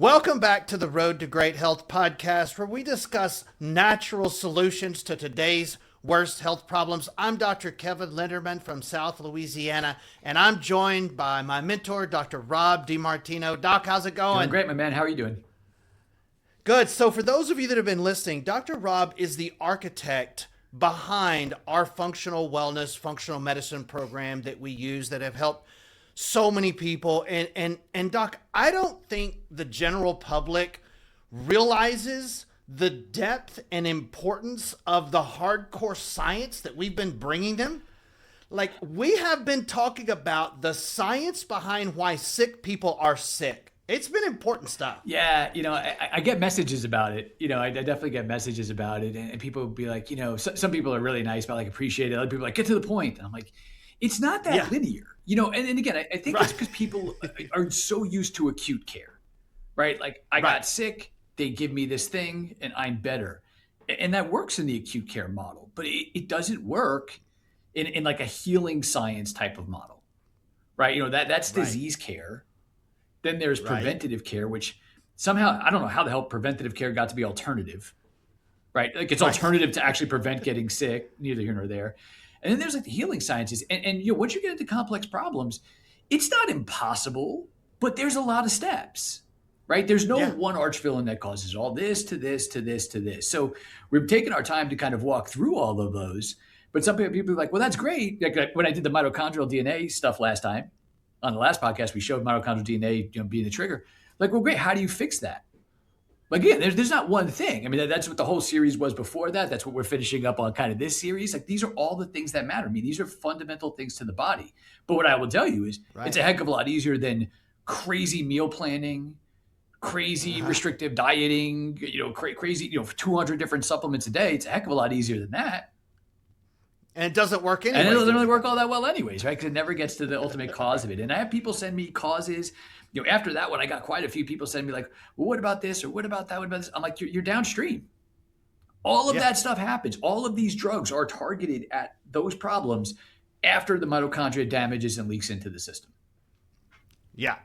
Welcome back to the Road to Great Health podcast, where we discuss natural solutions to today's worst health problems. I'm Dr. Kevin Linderman from South Louisiana, and I'm joined by my mentor, Dr. Rob DeMartino. Doc, how's it going? Doing great, my man. How are you doing? Good. So for those of you that have been listening, Dr. Rob is the architect behind our functional wellness, functional medicine program that we use that have helped so many people. And Doc, I don't think the general public realizes the depth and importance of the hardcore science that we've been bringing them. Like, we have been talking about the science behind why sick people are sick. It's been important stuff. Yeah, I get messages about it. I definitely get messages about it. And people will be like, some people are really nice about appreciate it. Other people are like, get to the point. And I'm like, it's not that linear. And again, I think it's because people are so used to acute care, right? Like, I got sick, they give me this thing, and I'm better. And that works in the acute care model, but it doesn't work in like a healing science type of model, right? That's disease care. Then there's preventative care, which somehow, I don't know how the hell preventative care got to be alternative, right? Like, it's alternative to actually prevent getting sick, neither here nor there. And then there's like the healing sciences. And once you get into complex problems, it's not impossible, but there's a lot of steps, right? There's no one arch villain that causes all this to this to this to this. So we've taken our time to kind of walk through all of those. But some people are like, well, that's great. Like when I did the mitochondrial DNA stuff last time, on the last podcast, we showed mitochondrial DNA being the trigger. Like, well, great. How do you fix that? Again, there's not one thing. I mean, that's what the whole series was before that. That's what we're finishing up on kind of this series. Like, these are all the things that matter. I mean, these are fundamental things to the body. But what I will tell you is it's a heck of a lot easier than crazy meal planning, crazy restrictive dieting, crazy, 200 different supplements a day. It's a heck of a lot easier than that. And it doesn't work anyway. And it doesn't really work all that well anyways, right? Because it never gets to the ultimate cause of it. And I have people send me causes. After that one, I got quite a few people sending me like, well, what about this? Or what about that? What about this? I'm like, you're downstream. All of that stuff happens. All of these drugs are targeted at those problems after the mitochondria damages and leaks into the system. Yeah,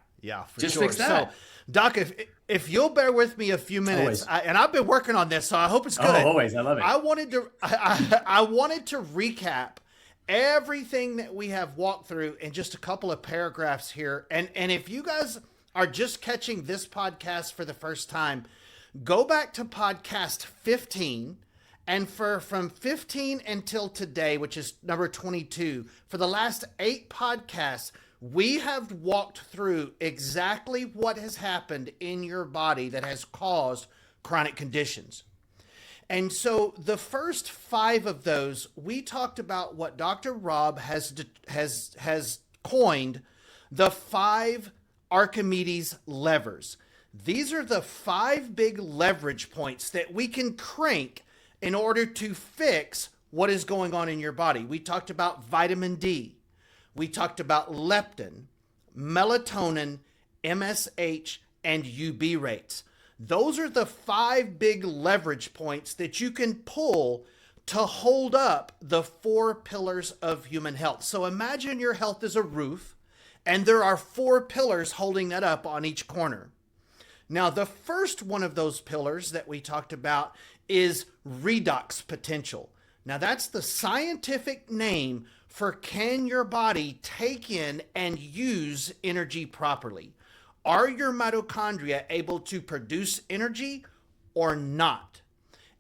for Just sure. fix that. So, Doc, if you'll bear with me a few minutes, and I've been working on this, so I hope it's good. Oh, always. I love it. I wanted to recap everything that we have walked through in just a couple of paragraphs here. And if you guys are just catching this podcast for the first time, go back to podcast 15. And from 15 until today, which is number 22, for the last 8 podcasts, we have walked through exactly what has happened in your body that has caused chronic conditions. And so the first 5 of those, we talked about what Dr. Rob has coined the 5 Archimedes levers. These are the 5 big leverage points that we can crank in order to fix what is going on in your body. We talked about vitamin D. We talked about leptin, melatonin, MSH, and UB rates. Those are the 5 big leverage points that you can pull to hold up the 4 pillars of human health. So imagine your health is a roof, and there are 4 pillars holding that up on each corner. Now, the first one of those pillars that we talked about is redox potential. Now, that's the scientific name for can your body take in and use energy properly? Are your mitochondria able to produce energy or not?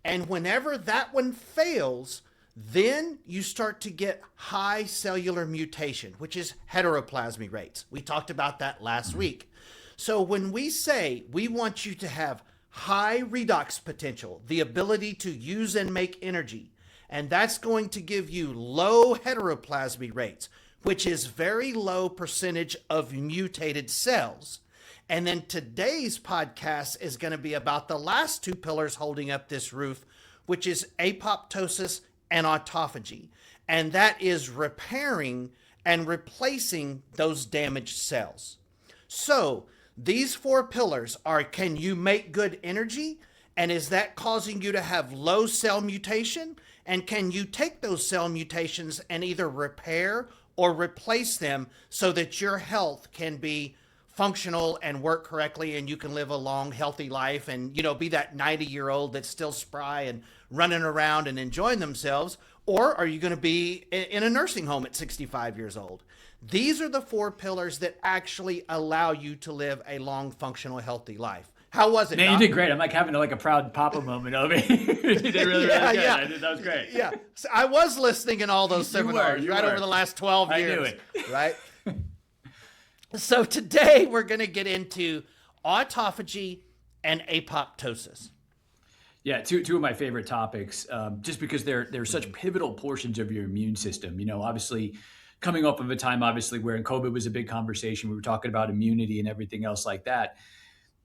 And whenever that one fails, then you start to get high cellular mutation, which is heteroplasmy rates. We talked about that last week. So when we say we want you to have high redox potential, the ability to use and make energy, and that's going to give you low heteroplasmy rates, which is very low percentage of mutated cells. And then today's podcast is going to be about the last 2 pillars holding up this roof, which is apoptosis and autophagy. And that is repairing and replacing those damaged cells. So these 4 pillars are, can you make good energy? And is that causing you to have low cell mutation? And can you take those cell mutations and either repair or replace them so that your health can be functional and work correctly, and you can live a long, healthy life and, you know, be that 90-year-old that's still spry and running around and enjoying themselves? Or are you going to be in a nursing home at 65 years old? These are the 4 pillars that actually allow you to live a long, functional, healthy life. How was it? Man, you did great. I'm like having a proud papa moment of it. You did really good. Yeah. That was great. Yeah. So I was listening in all those seminars you were. over the last 12 years. I knew it. Right? So today we're going to get into autophagy and apoptosis. Yeah, two of my favorite topics, just because they're such pivotal portions of your immune system. You know, obviously coming up of a time, obviously, where COVID was a big conversation. We were talking about immunity and everything else like that.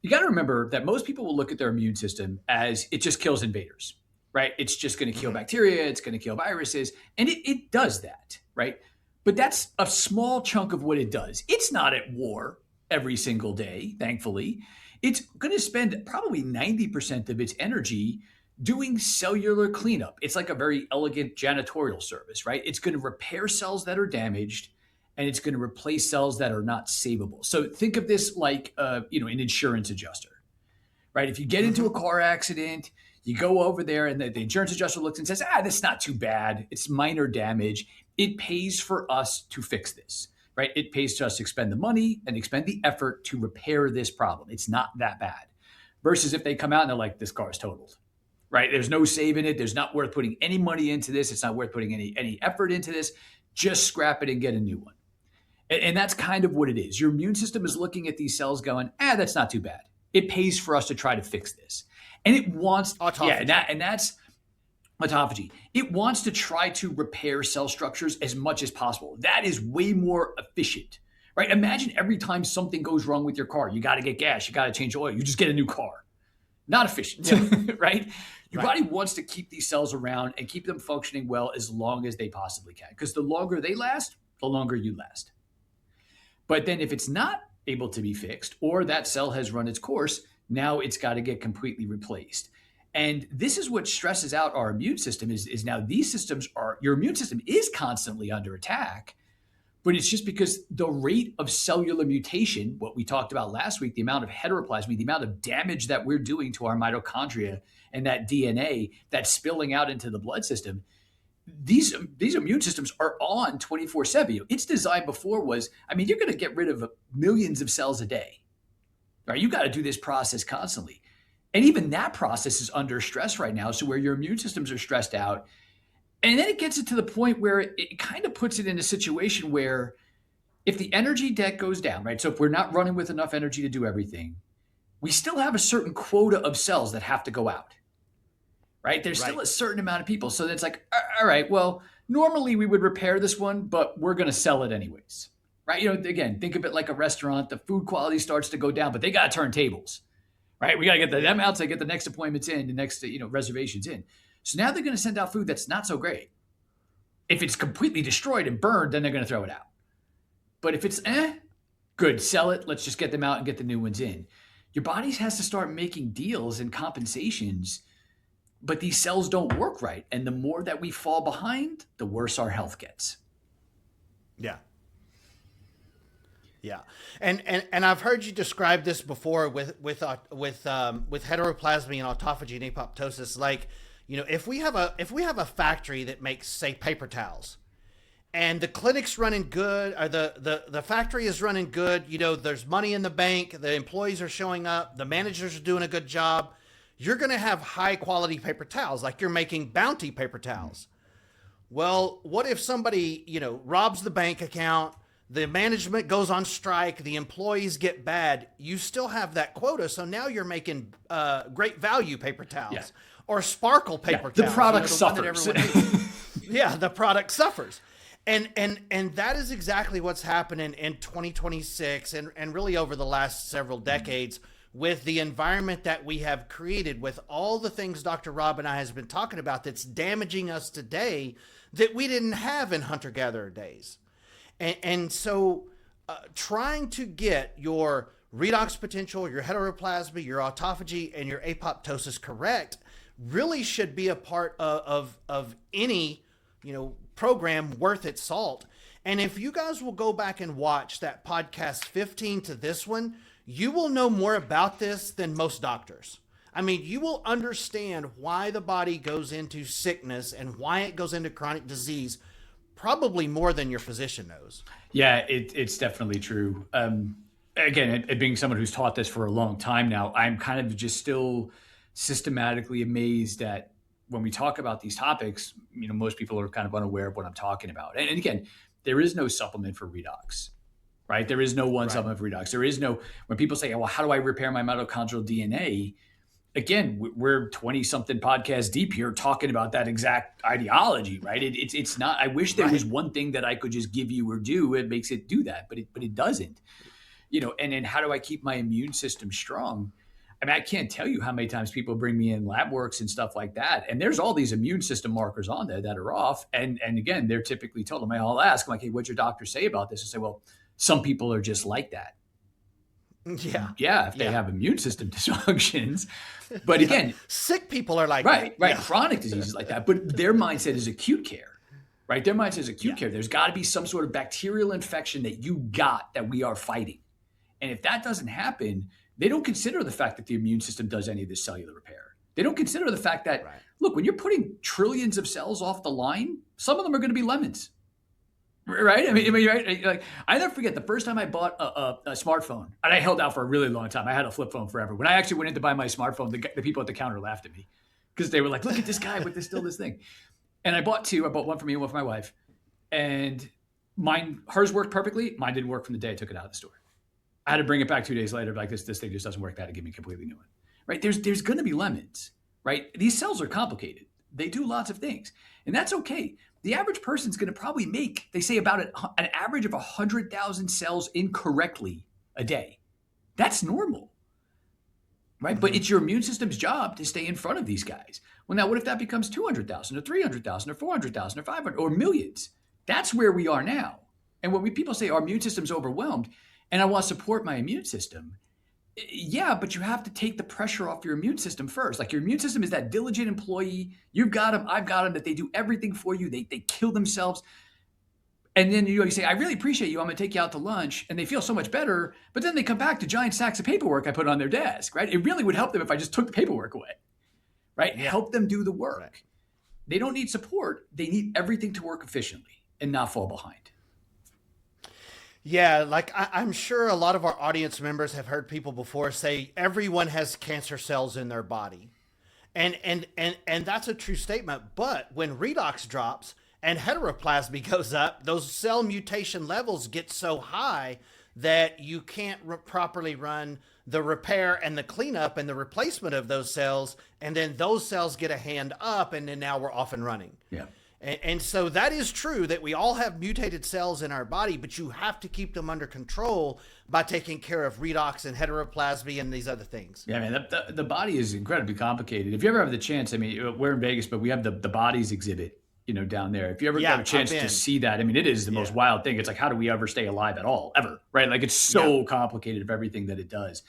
You got to remember that most people will look at their immune system as it just kills invaders, right? It's just going to kill bacteria. It's going to kill viruses. And it does that, right? But that's a small chunk of what it does. It's not at war every single day, thankfully. It's going to spend probably 90% of its energy doing cellular cleanup. It's like a very elegant janitorial service, right? It's going to repair cells that are damaged, and it's going to replace cells that are not savable. So think of this like, an insurance adjuster, right? If you get into a car accident, you go over there and the insurance adjuster looks and says, that's not too bad. It's minor damage. It pays for us to fix this, right? It pays to us to expend the money and expend the effort to repair this problem. It's not that bad. Versus if they come out and they're like, this car is totaled, right? There's no saving it. There's not worth putting any money into this. It's not worth putting any effort into this. Just scrap it and get a new one. And that's kind of what it is. Your immune system is looking at these cells going, that's not too bad. It pays for us to try to fix this. And it wants, autophagy. And that's autophagy. It wants to try to repair cell structures as much as possible. That is way more efficient, right? Imagine every time something goes wrong with your car, you got to get gas, you got to change oil, you just get a new car. Not efficient, right? Your body wants to keep these cells around and keep them functioning well as long as they possibly can. Because the longer they last, the longer you last. But then if it's not able to be fixed, or that cell has run its course, now it's got to get completely replaced. And this is what stresses out our immune system is now these systems your immune system is constantly under attack, but it's just because the rate of cellular mutation, what we talked about last week, the amount of heteroplasmy, the amount of damage that we're doing to our mitochondria and that DNA that's spilling out into the blood system, these immune systems are on 24/7. Its design before was, you're going to get rid of millions of cells a day, right? You got to do this process constantly. And even that process is under stress right now. So where your immune systems are stressed out, and then it gets it to the point where it kind of puts it in a situation where if the energy debt goes down, right? So if we're not running with enough energy to do everything, we still have a certain quota of cells that have to go out. Right? There's still a certain amount of people. So it's like, all right, well, normally we would repair this one, but we're going to sell it anyways. Right? Again, think of it like a restaurant. The food quality starts to go down, but they got to turn tables. Right? We got to get them out to get the next appointments in, the next, reservations in. So now they're going to send out food that's not so great. If it's completely destroyed and burned, then they're going to throw it out. But if it's good, sell it. Let's just get them out and get the new ones in. Your body has to start making deals and compensations. But these cells don't work right. And the more that we fall behind, the worse our health gets. Yeah. Yeah. And I've heard you describe this before with heteroplasmy and autophagy and apoptosis. Like, if we have a factory that makes, say, paper towels, and the clinic's running good, or the factory is running good, there's money in the bank, the employees are showing up, the managers are doing a good job, you're going to have high quality paper towels, like you're making Bounty paper towels. Well, what if somebody, robs the bank account, the management goes on strike, the employees get bad, you still have that quota. So now you're making great value paper towels or sparkle paper towels. The product suffers. The product suffers. And that is exactly what's happening in 2026 and really over the last several decades with the environment that we have created, with all the things Dr. Rob and I has been talking about that's damaging us today that we didn't have in hunter-gatherer days. And so trying to get your redox potential, your heteroplasmy, your autophagy, and your apoptosis correct really should be a part of any, program worth its salt. And if you guys will go back and watch that podcast 15 to this one, you will know more about this than most doctors. I mean, you will understand why the body goes into sickness and why it goes into chronic disease probably more than your physician knows. Yeah, it's definitely true. Again, it being someone who's taught this for a long time now, I'm kind of just still systematically amazed at when we talk about these topics, most people are kind of unaware of what I'm talking about. And again, there is no supplement for redox, right? There is no one supplement for redox. There is no, when people say, well, how do I repair my mitochondrial DNA? Again, we're 20 something podcasts deep here talking about that exact ideology, right? It's not, I wish there was one thing that I could just give you or do. It makes it do that, but it doesn't, and then how do I keep my immune system strong? I mean, I can't tell you how many times people bring me in lab works and stuff like that. And there's all these immune system markers on there that are off. And again, they're typically told them, I'll ask, I'm like, hey, what'd your doctor say about this? I say, well, some people are just like that. Yeah. If they have immune system dysfunctions. But again, sick people are like that. Right. Chronic diseases like that. But their mindset is acute care, right? Their mindset is acute care. There's got to be some sort of bacterial infection that you got that we are fighting. And if that doesn't happen, they don't consider the fact that the immune system does any of this cellular repair. They don't consider the fact that, look, when you're putting trillions of cells off the line, some of them are going to be lemons, right? I mean, right? Like, I never forget the first time I bought a smartphone, and I held out for a really long time. I had a flip phone forever. When I actually went in to buy my smartphone, the people at the counter laughed at me because they were like, look at this guy with this thing. And I bought two. I bought one for me and one for my wife. And hers worked perfectly. Mine didn't work from the day I took it out of the store. I had to bring it back 2 days later. Like this thing just doesn't work. They had to give me a completely new one, right? There's going to be lemons, right? These cells are complicated. They do lots of things, and that's okay. The average person's going to probably make, they say, about an average of 100,000 cells incorrectly a day. That's normal, right? Mm-hmm. But it's your immune system's job to stay in front of these guys. Well, now what if that becomes 200,000 or 300,000 or 400,000 or 500 or millions? That's where we are now. And when people say our immune system's overwhelmed, and I want to support my immune system. Yeah, but you have to take the pressure off your immune system first. Like your immune system is that diligent employee. You've got them, I've got them, that they do everything for you. They kill themselves. And then you say, I really appreciate you. I'm going to take you out to lunch. And they feel so much better. But then they come back to giant sacks of paperwork I put on their desk, right? It really would help them if I just took the paperwork away, right? Yeah. Help them do the work. Right. They don't need support. They need everything to work efficiently and not fall behind. Yeah, like I'm sure a lot of our audience members have heard people before say everyone has cancer cells in their body. And that's a true statement. But when redox drops and heteroplasmy goes up, those cell mutation levels get so high that you can't properly run the repair and the cleanup and the replacement of those cells. And then those cells get a hand up, and then now we're off and running. Yeah. And so that is true that we all have mutated cells in our body, but you have to keep them under control by taking care of redox and heteroplasmy and these other things. Yeah, man, the body is incredibly complicated. If you ever have the chance, I mean, we're in Vegas, but we have the bodies exhibit, down there. If you ever get a chance to see that, I mean, it is the most wild thing. It's like, how do we ever stay alive at all, ever, right? Like it's so complicated of everything that it does.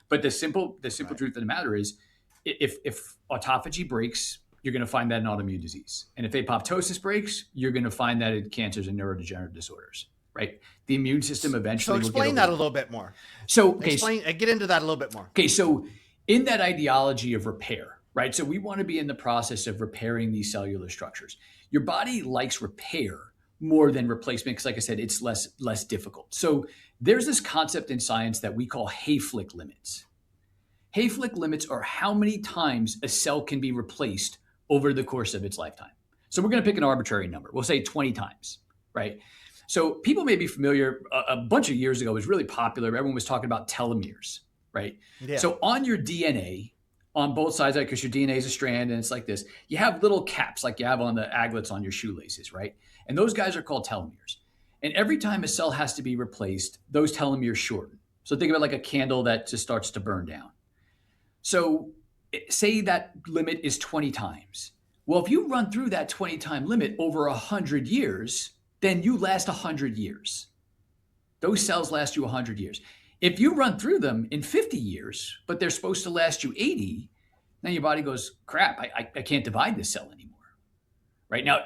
But the simple truth of the matter is, if autophagy breaks, you're going to find that in autoimmune disease. And if apoptosis breaks, you're going to find that in cancers and neurodegenerative disorders, right? The immune system eventually will explain that a little bit more. So get into that a little bit more. Okay, so in that ideology of repair, right? So we want to be in the process of repairing these cellular structures. Your body likes repair more than replacement because, like I said, it's less difficult. So there's this concept in science that we call Hayflick limits. Hayflick limits are how many times a cell can be replaced over the course of its lifetime. So we're going to pick an arbitrary number. We'll say 20 times, right? So people may be familiar, a bunch of years ago, it was really popular. Everyone was talking about telomeres, right? Yeah. So on your DNA, on both sides, because your DNA is a strand and it's like this, you have little caps like you have on the aglets on your shoelaces, right? And those guys are called telomeres. And every time a cell has to be replaced, those telomeres shorten. So think of it like a candle that just starts to burn down. So say that limit is 20 times. Well, if you run through that 20-time limit over 100 years, then you last 100 years. Those cells last you 100 years. If you run through them in 50 years, but they're supposed to last you 80, then your body goes, crap, I can't divide this cell anymore. Right now,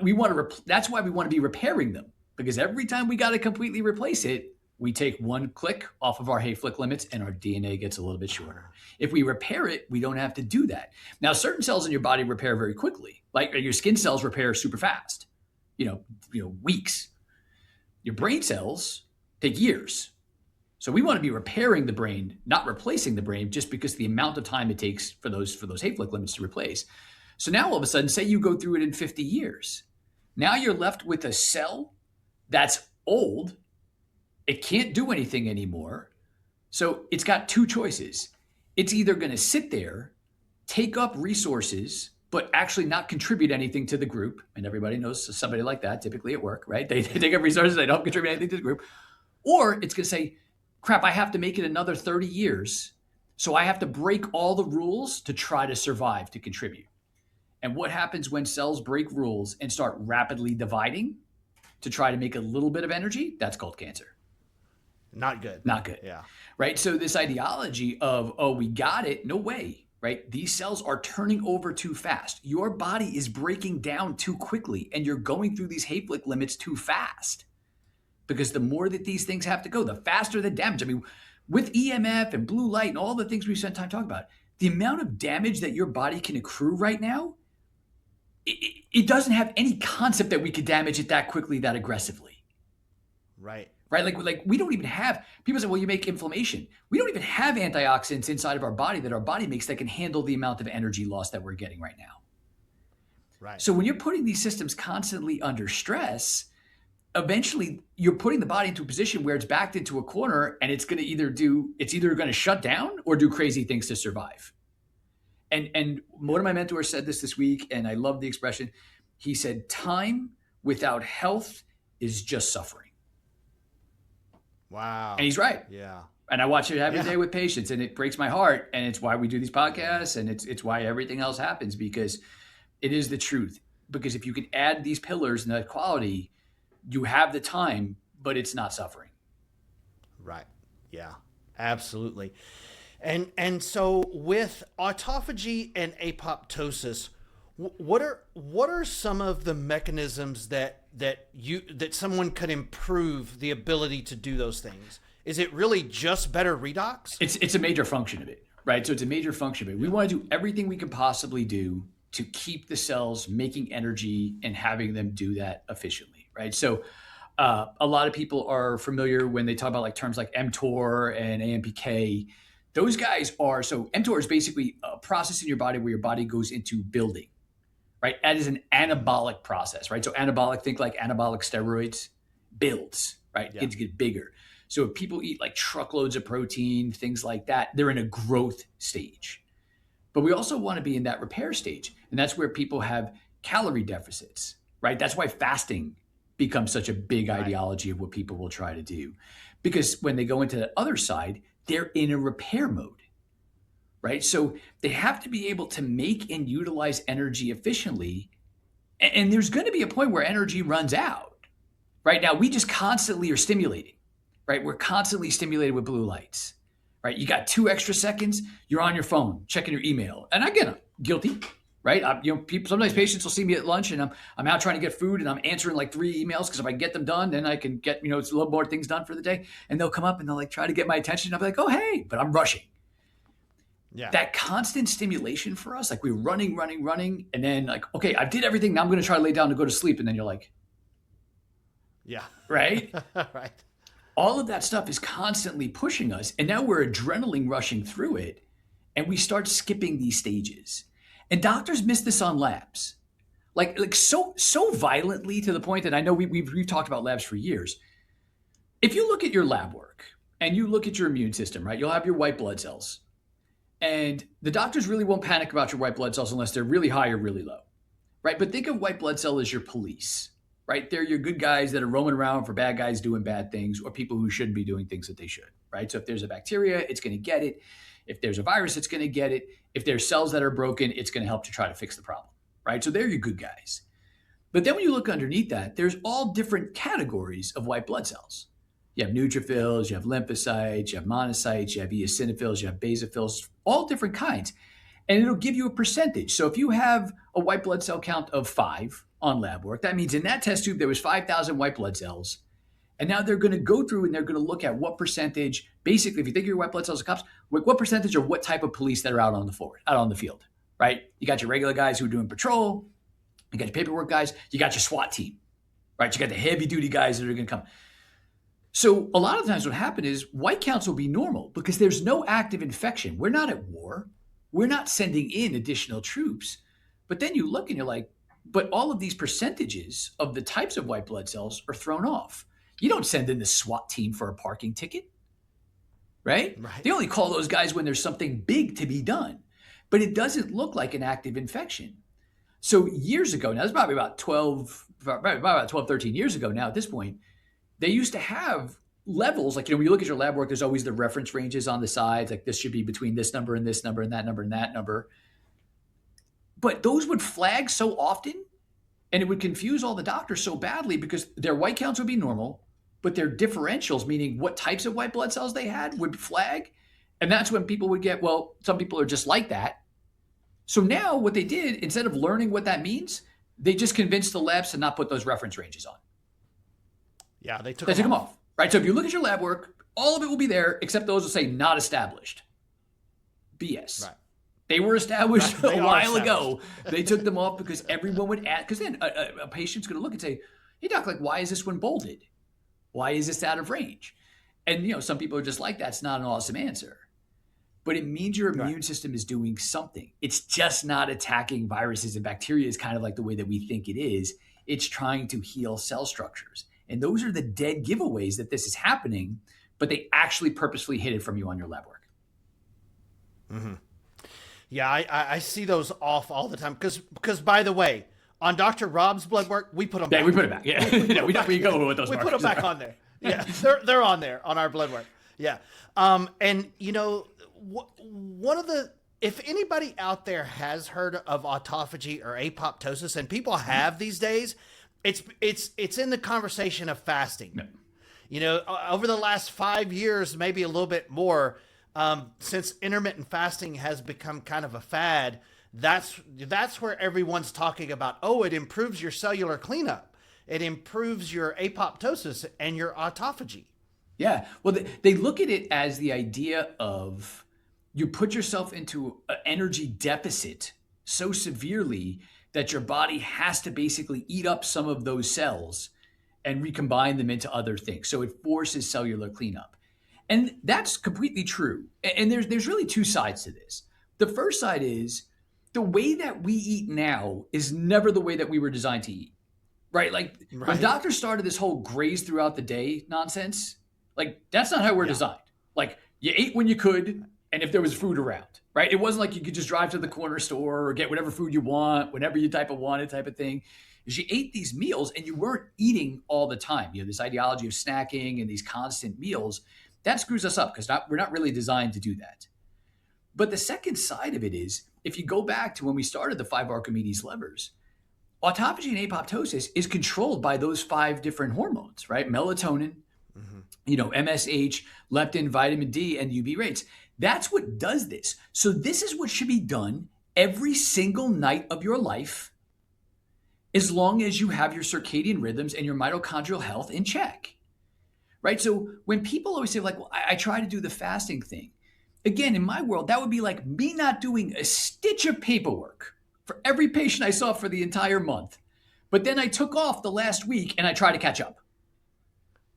that's why we want to be repairing them. because every time we got to completely replace it, we take one click off of our Hayflick limits and our DNA gets a little bit shorter. If we repair it, we don't have to do that. Now, certain cells in your body repair very quickly. Like your skin cells repair super fast, weeks. Your brain cells take years. So we want to be repairing the brain, not replacing the brain, just because the amount of time it takes for those Hayflick limits to replace. So now all of a sudden, say you go through it in 50 years. Now you're left with a cell that's old. It can't do anything anymore. So it's got two choices. It's either going to sit there, take up resources, but actually not contribute anything to the group. And everybody knows somebody like that, typically at work, right? They take up resources, they don't contribute anything to the group. Or it's going to say, crap, I have to make it another 30 years. So I have to break all the rules to try to survive, to contribute. And what happens when cells break rules and start rapidly dividing to try to make a little bit of energy? That's called cancer. Not good. Not good. Yeah. Right. So this ideology of, oh, we got it. No way. Right. These cells are turning over too fast. Your body is breaking down too quickly and you're going through these Hayflick limits too fast. Because the more that these things have to go, the faster the damage. I mean, with EMF and blue light and all the things we've spent time talking about, the amount of damage that your body can accrue right now, it doesn't have any concept that we could damage it that quickly, that aggressively. Right. Right? Like we don't even have, people say, well, you make inflammation. We don't even have antioxidants inside of our body that our body makes that can handle the amount of energy loss that we're getting right now. Right. So when you're putting these systems constantly under stress, eventually you're putting the body into a position where it's backed into a corner and it's going to it's either going to shut down or do crazy things to survive. And one of my mentors said this week, and I love the expression. He said, time without health is just suffering. Wow. And he's right. Yeah. And I watch it every day with patients, and it breaks my heart. And it's why we do these podcasts, and it's why everything else happens, because it is the truth. Because if you can add these pillars and that quality, you have the time, but it's not suffering. Right. Yeah, absolutely. And so with autophagy and apoptosis, what are some of the mechanisms that someone could improve the ability to do those things? Is it really just better redox? It's a major function of it, right? So it's a major function of it. We want to do everything we can possibly do to keep the cells making energy and having them do that efficiently, right? So a lot of people are familiar when they talk about like terms like mTOR and AMPK. Those guys are, so mTOR is basically a process in your body where your body goes into building, right? That is an anabolic process, right? So anabolic, think like anabolic steroids, builds, right? Yeah. Kids get bigger. So if people eat like truckloads of protein, things like that, they're in a growth stage. But we also want to be in that repair stage. And that's where people have calorie deficits, right? That's why fasting becomes such a big ideology of what people will try to do. Because when they go into the other side, they're in a repair mode, right? So they have to be able to make and utilize energy efficiently. And there's going to be a point where energy runs out. Right now, we just constantly are stimulating, right? We're constantly stimulated with blue lights, right? You got 2 extra seconds, you're on your phone, checking your email. And again, I'm guilty, right? Sometimes patients will see me at lunch and I'm out trying to get food and I'm answering like 3 emails because if I get them done, then I can get, it's a little more things done for the day. And they'll come up and they'll like try to get my attention. And I'll be like, oh, hey, but I'm rushing. Yeah. That constant stimulation for us, like we're running. And then like, okay, I did everything. Now I'm going to try to lay down to go to sleep. And then you're like, yeah. Right? Right. All of that stuff is constantly pushing us. And now we're adrenaline rushing through it. And we start skipping these stages. And doctors miss this on labs, like so violently to the point that I know we've talked about labs for years. If you look at your lab work and you look at your immune system, right, you'll have your white blood cells. And the doctors really won't panic about your white blood cells unless they're really high or really low, right? But think of white blood cell as your police, right? They're your good guys that are roaming around for bad guys doing bad things or people who shouldn't be doing things that they should, right? So if there's a bacteria, it's going to get it. If there's a virus, it's going to get it. If there's cells that are broken, it's going to help to try to fix the problem, right? So they're your good guys. But then when you look underneath that, there's all different categories of white blood cells. You have neutrophils, you have lymphocytes, you have monocytes, you have eosinophils, you have basophils, all different kinds. and it'll give you a percentage. So if you have a white blood cell count of 5 on lab work, that means in that test tube there was 5,000 white blood cells. And now they're going to go through and they're going to look at what percentage, basically, if you think of your white blood cells as cops, what percentage or what type of police that are out on the field, right? You got your regular guys who are doing patrol, you got your paperwork guys, you got your SWAT team, right? You got the heavy duty guys that are going to come. So a lot of times what happened is white counts will be normal because there's no active infection. We're not at war. We're not sending in additional troops. But then you look and you're like, but all of these percentages of the types of white blood cells are thrown off. You don't send in the SWAT team for a parking ticket, right? They only call those guys when there's something big to be done. But it doesn't look like an active infection. So years ago, now it's probably about 12, 13 years ago now at this point, they used to have levels, like, when you look at your lab work, there's always the reference ranges on the sides, like this should be between this number and this number and that number and that number. But those would flag so often, and it would confuse all the doctors so badly because their white counts would be normal, but their differentials, meaning what types of white blood cells they had, would flag. And that's when people would get, well, some people are just like that. So now what they did, instead of learning what that means, they just convinced the labs to not put those reference ranges on. Yeah, they took them off. Right? So if you look at your lab work, all of it will be there, except those will say not established. BS. Right. They were established a while ago. They took them off because everyone would add, because then a patient's going to look and say, hey, doc, like, why is this one bolded? Why is this out of range? And, some people are just like, that's not an awesome answer. But it means your immune system is doing something. It's just not attacking viruses and bacteria is kind of like the way that we think it is. It's trying to heal cell structures. And those are the dead giveaways that this is happening, but they actually purposefully hid it from you on your lab work. Mm-hmm. Yeah, I see those off all the time. Because by the way, on Dr. Rob's blood work, we put them back. Yeah, we put it back. Yeah, we go with those we markers. We put them back on there. Yeah, they're on there on our blood work. Yeah. And, one of the, if anybody out there has heard of autophagy or apoptosis, and people have these days, it's in the conversation of fasting. Yeah. Over the last 5 years, maybe a little bit more, since intermittent fasting has become kind of a fad, that's where everyone's talking about, it improves your cellular cleanup. It improves your apoptosis and your autophagy. Yeah. Well, they look at it as the idea of you put yourself into an energy deficit so severely that your body has to basically eat up some of those cells and recombine them into other things. So it forces cellular cleanup. And that's completely true. And there's really two sides to this. The first side is the way that we eat now is never the way that we were designed to eat, right? Like when doctors started this whole graze throughout the day nonsense, like that's not how we're designed. Like you ate when you could, and if there was food around, right? It wasn't like you could just drive to the corner store or get whatever food you want, whenever you wanted type of thing. Is you ate these meals and you weren't eating all the time. This ideology of snacking and these constant meals, that screws us up because we're not really designed to do that. But the second side of it is, if you go back to when we started the 5 Archimedes levers, autophagy and apoptosis is controlled by those 5 different hormones, right? Melatonin, MSH, leptin, vitamin D, and UV rates. That's what does this. So this is what should be done every single night of your life, as long as you have your circadian rhythms and your mitochondrial health in check, right? So when people always say like, well, I try to do the fasting thing. Again, in my world, that would be like me not doing a stitch of paperwork for every patient I saw for the entire month. But then I took off the last week and I try to catch up.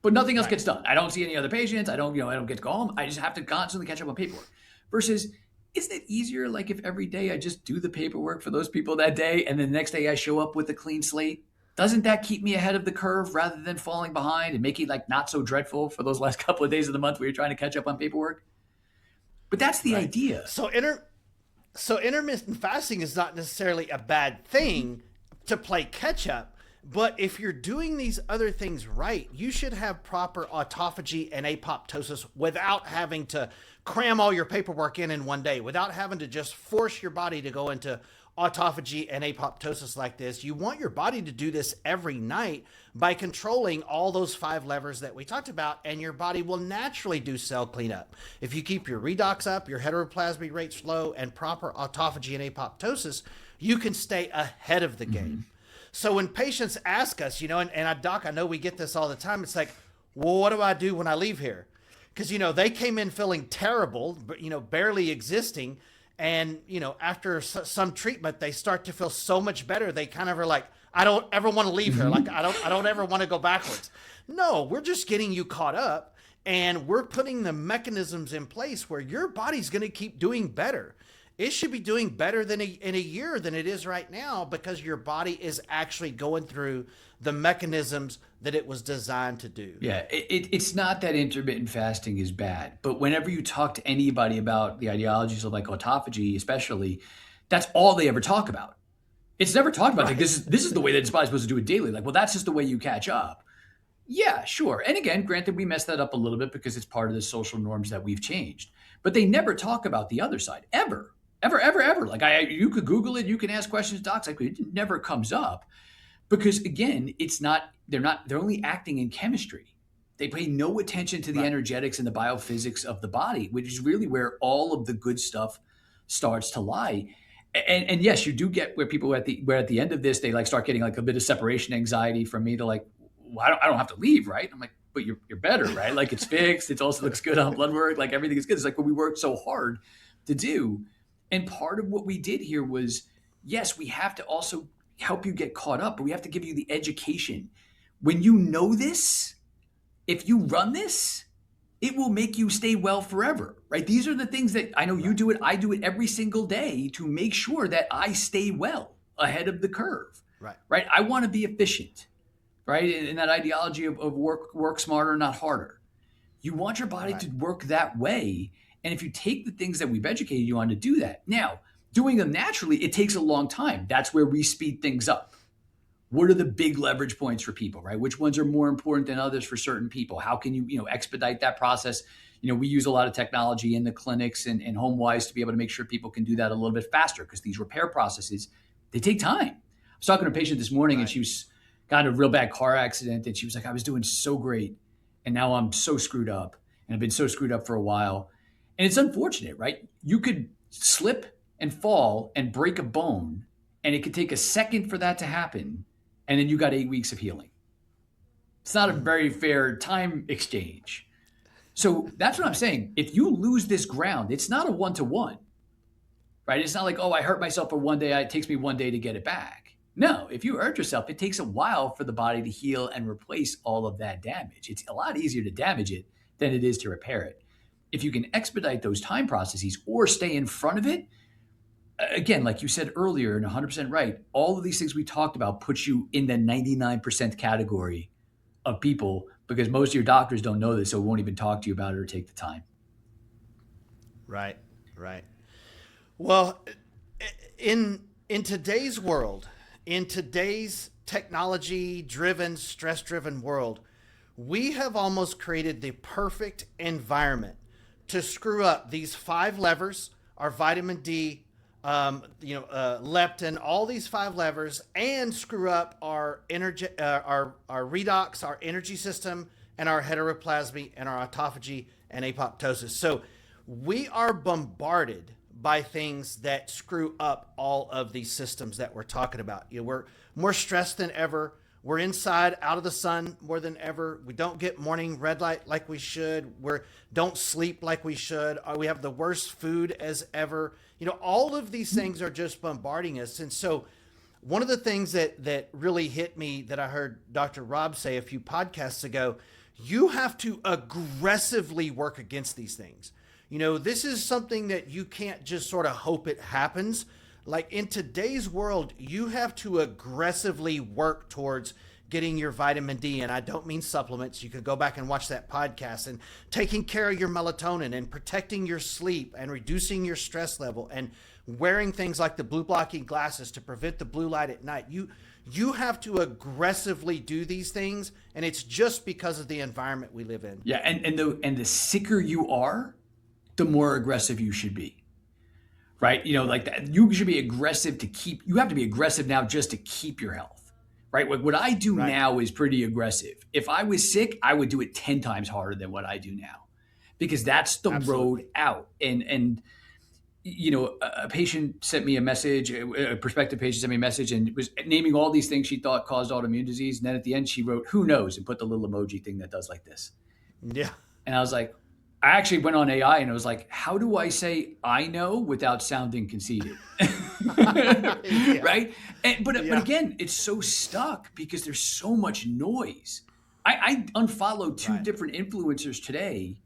But nothing else gets done. I don't see any other patients. I don't get to go home. I just have to constantly catch up on paperwork. Versus, isn't it easier like if every day I just do the paperwork for those people that day and then the next day I show up with a clean slate? Doesn't that keep me ahead of the curve rather than falling behind and make it like not so dreadful for those last couple of days of the month where you're trying to catch up on paperwork? But that's the idea. So intermittent fasting is not necessarily a bad thing to play catch up. But if you're doing these other things right, you should have proper autophagy and apoptosis without having to cram all your paperwork in one day, without having to just force your body to go into autophagy and apoptosis like this, you want your body to do this every night by controlling all those 5 levers that we talked about, and your body will naturally do cell cleanup. If you keep your redox up, your heteroplasmy rates low, and proper autophagy and apoptosis, you can stay ahead of the game. So when patients ask us, and Doc, I know we get this all the time, it's like, well, what do I do when I leave here? Because, they came in feeling terrible, but, barely existing. And, after some treatment, they start to feel so much better. They kind of are like, I don't ever want to leave here. Like, I don't ever want to go backwards. No, we're just getting you caught up, and we're putting the mechanisms in place where your body's going to keep doing better. It should be doing better in a year than it is right now, because your body is actually going through the mechanisms that it was designed to do. Yeah, it's not that intermittent fasting is bad, but whenever you talk to anybody about the ideologies of like autophagy, especially, that's all they ever talk about. It's never talked about like this is the way that it's supposed to do it daily. Like, well, that's just the way you catch up. Yeah, sure. And again, granted, we messed that up a little bit because it's part of the social norms that we've changed. But they never talk about the other side, ever. Like you could Google it, you can ask questions, docs, like it never comes up. Because again, they're only acting in chemistry. They pay no attention to the energetics and the biophysics of the body, which is really where all of the good stuff starts to lie. And yes, you do get where people at the end of this, they like start getting like a bit of separation anxiety from me to like, well, I don't have to leave, right? I'm like, but you're better, right? Like it's fixed. It also looks good on blood work. Like everything is good. It's like what we worked so hard to do. And part of what we did here was, yes, we have to also help you get caught up, but we have to give you the education. When you know this, if you run this, it will make you stay well forever, right? These are the things that I know you do it. I do it every single day to make sure that I stay well ahead of the curve, right? I want to be efficient, right? In that ideology of work smarter, not harder. You want your body to work that way. And if you take the things that we've educated you on to do that, now, doing them naturally, it takes a long time. That's where we speed things up. What are the big leverage points for people, right? Which ones are more important than others for certain people? How can you, expedite that process? We use a lot of technology in the clinics and home-wise to be able to make sure people can do that a little bit faster, because these repair processes, they take time. I was talking to a patient this morning and she got in a real bad car accident, and she was like, I was doing so great, and now I'm so screwed up, and I've been so screwed up for a while. And it's unfortunate, right? You could slip and fall and break a bone, and it could take a second for that to happen, and then you got 8 weeks of healing. It's not a very fair time exchange. So that's what I'm saying. If you lose this ground, it's not a one-to-one, right? It's not like, oh, I hurt myself for one day, it takes me one day to get it back. No, if you hurt yourself, it takes a while for the body to heal and replace all of that damage. It's a lot easier to damage it than it is to repair it. If you can expedite those time processes or stay in front of it, again, like you said earlier, and 100% right, all of these things we talked about put you in the 99% category of people, because most of your doctors don't know this, so won't even talk to you about it or take the time. Right. Well, in today's world, in today's technology-driven, stress-driven world, we have almost created the perfect environment to screw up these 5 levers, our vitamin D, leptin, all these 5 levers, and screw up our energy, our redox, our energy system, and our heteroplasmy, and our autophagy and apoptosis. So we are bombarded by things that screw up all of these systems that we're talking about. We're more stressed than ever. We're inside, out of the sun more than ever. We don't get morning red light like we should. We don't sleep like we should. We have the worst food as ever. All of these things are just bombarding us. And so one of the things that really hit me that I heard Dr. Rob say a few podcasts ago, you have to aggressively work against these things. This is something that you can't just sort of hope it happens. Like in today's world, you have to aggressively work towards getting your vitamin D. And I don't mean supplements. You could go back and watch that podcast, and taking care of your melatonin and protecting your sleep and reducing your stress level and wearing things like the blue blocking glasses to prevent the blue light at night. You have to aggressively do these things. And it's just because of the environment we live in. Yeah. And the sicker you are, the more aggressive you should be. right? You know, like that, you should be aggressive you have to be aggressive now just to keep your health, right? What I do now is pretty aggressive. If I was sick, I would do it 10 times harder than what I do now, because that's the road out. And you know, a patient sent me a message, a prospective patient sent me a message and was naming all these things she thought caused autoimmune disease. And then at the end, she wrote, "Who knows?" and put the little emoji thing that does like this. Yeah. And I was like, I actually went on AI and I was like, how do I say I know without sounding conceited? Right? But again, it's so stuck because there's so much noise. I unfollowed 2 different influencers today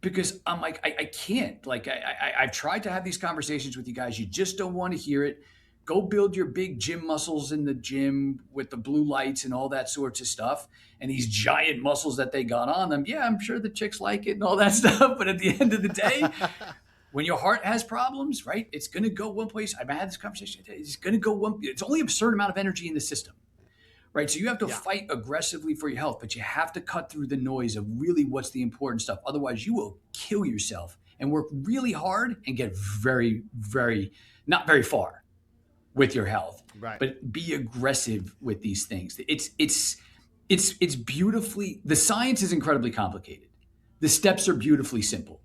because I'm like, I can't. Like, I've tried to have these conversations with you guys. You just don't want to hear it. Go build your big gym muscles in the gym with the blue lights and all that sorts of stuff. And these giant muscles that they got on them. Yeah, I'm sure the chicks like it and all that stuff. But at the end of the day, when your heart has problems, right, it's going to go one place. I've had this conversation today. It's going to go one. It's only a certain amount of energy in the system, right? So you have to fight aggressively for your health, but you have to cut through the noise of really what's the important stuff. Otherwise, you will kill yourself and work really hard and get very, very, not very far with your health, but be aggressive with these things. It's beautifully, the science is incredibly complicated. The steps are beautifully simple.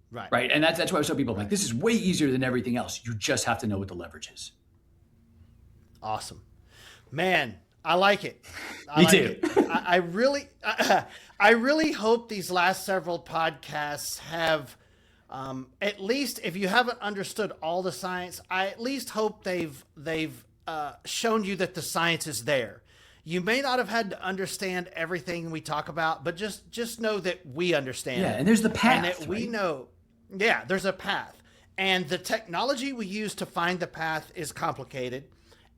Right. And that's why I tell people, like, this is way easier than everything else. You just have to know what the leverage is. Awesome, man. I like it. Me too. I really hope these last several podcasts have, at least if you haven't understood all the science, I at least hope they've shown you that the science is there. You may not have had to understand everything we talk about, but just know that we understand it. And there's the path. And that we know, there's a path. And the technology we use to find the path is complicated.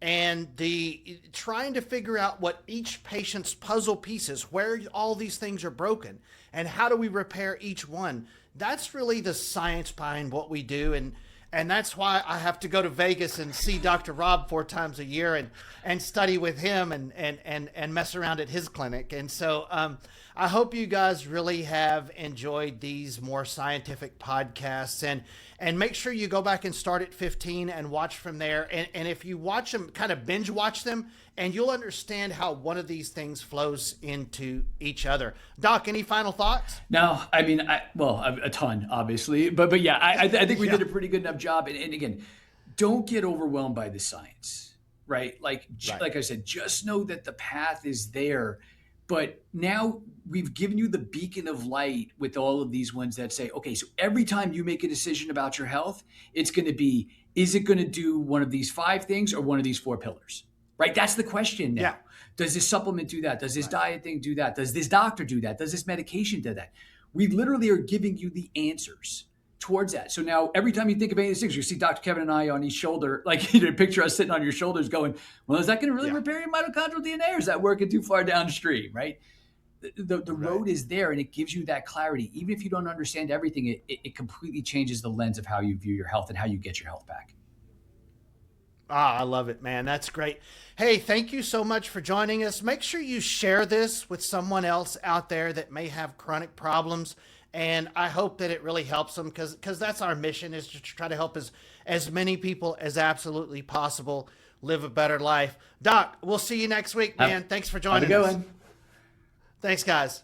And the trying to figure out what each patient's puzzle pieces, where all these things are broken, and how do we repair each one. That's really the science behind what we do. And that's why I have to go to Vegas and see Dr. Rob 4 times a year and study with him and mess around at his clinic. And so I hope you guys really have enjoyed these more scientific podcasts, and make sure you go back and start at 15 and watch from there. And if you watch them, kind of binge watch them, and you'll understand how one of these things flows into each other. Doc, any final thoughts? No, I mean, a ton, obviously, but yeah, I think we did a pretty good enough job. And again, don't get overwhelmed by the science, right? Like I said, just know that the path is there. But now we've given you the beacon of light with all of these ones that say, okay, so every time you make a decision about your health, it's going to be, is it going to do one of these 5 things or one of these 4 pillars? Right? That's the question now. Yeah. Does this supplement do that? Does this diet thing do that? Does this doctor do that? Does this medication do that? We literally are giving you the answers towards that. So now every time you think of any of these things, you see Dr. Kevin and I on each shoulder, like, picture us sitting on your shoulders going, well, is that going to really repair your mitochondrial DNA, or is that working too far downstream, right? The road is there, and it gives you that clarity. Even if you don't understand everything, it completely changes the lens of how you view your health and how you get your health back. I love it, man. That's great. Hey, thank you so much for joining us. Make sure you share this with someone else out there that may have chronic problems. And I hope that it really helps them, because that's our mission, is to try to help as many people as absolutely possible live a better life. Doc, we'll see you next week, man. Thanks for joining us. How's it going? Thanks, guys.